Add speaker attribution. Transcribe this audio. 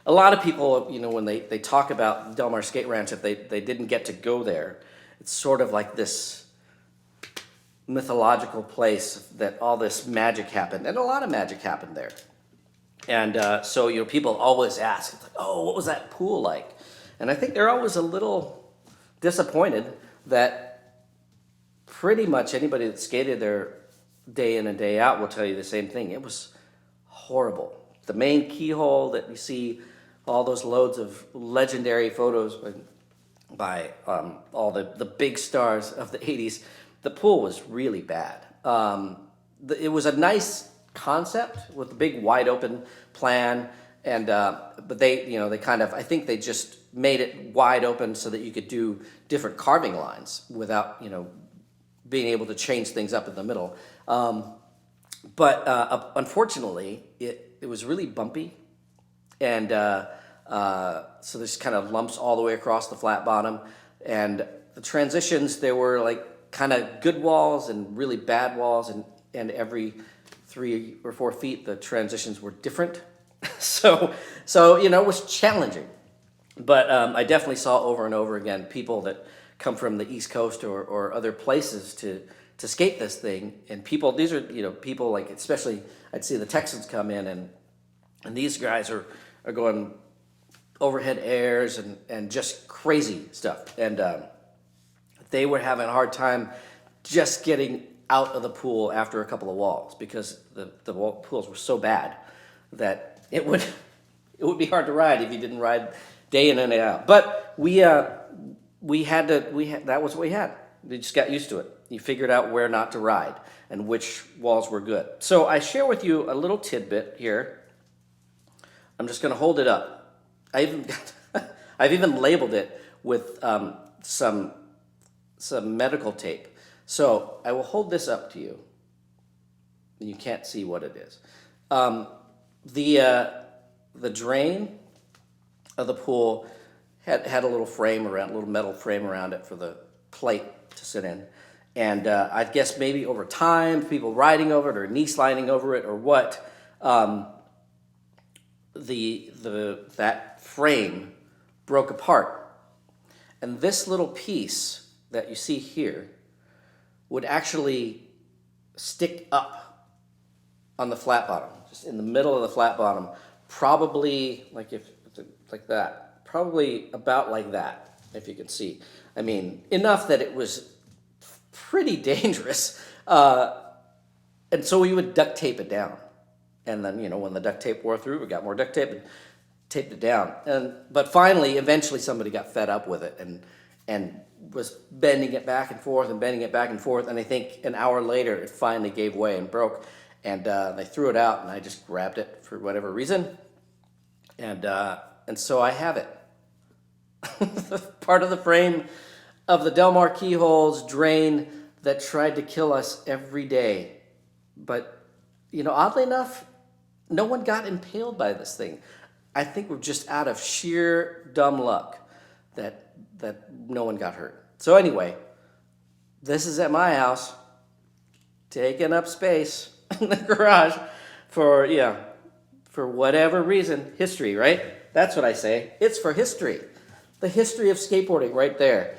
Speaker 1: A lot of people, when they talk about Del Mar Skate Ranch, if they didn't get to go there, it's sort of like this mythological place that all this magic happened, and a lot of magic happened there. And so, people always ask, it's like, oh, what was that pool like? And I think they're always a little disappointed that pretty much anybody that skated there day in and day out will tell you the same thing. It was horrible. The main Keyhole that you see, all those loads of legendary photos by all the big stars of the 80s, the pool was really bad. It was a nice concept with a big wide open plan, and but they kind of, I think they just made it wide open so that you could do different carving lines without being able to change things up in the middle. But unfortunately, it was really bumpy, and so there's kind of lumps all the way across the flat bottom, and the transitions, there were like kind of good walls and really bad walls, and every 3 or 4 feet the transitions were different. so it was challenging, but I definitely saw over and over again people that come from the East Coast or other places to skate this thing, and these are people like, especially I'd see the Texans come in, and these guys are going overhead airs and just crazy stuff, and they were having a hard time just getting out of the pool after a couple of walls, because the pools were so bad that it would be hard to ride if you didn't ride day in and day out. But we had that was what we had. We just got used to it. You figured out where not to ride and which walls were good. So I share with you a little tidbit here. I'm just going to hold it up. I've even labeled it with some medical tape. So I will hold this up to you. You can't see what it is. The drain of the pool had a little metal frame around it for the plate to sit in. And I guess maybe over time, people riding over it or knee sliding over it or what, that frame broke apart. And this little piece that you see here would actually stick up on the flat bottom, just in the middle of the flat bottom, probably like that, probably about like that, if you can see. I mean, enough that it was pretty dangerous. And so we would duct tape it down. And then, when the duct tape wore through, we got more duct tape and taped it down. But finally, eventually somebody got fed up with it and was bending it back and forth and bending it back and forth. And I think an hour later, it finally gave way and broke. And they threw it out, and I just grabbed it for whatever reason. And so I have it. Part of the frame of the Del Mar Keyhole's drain that tried to kill us every day. But, oddly enough, no one got impaled by this thing. I think we're just out of sheer dumb luck that no one got hurt. So anyway, this is at my house, taking up space in the garage for whatever reason. History, right? That's what I say. It's for history. The history of skateboarding right there.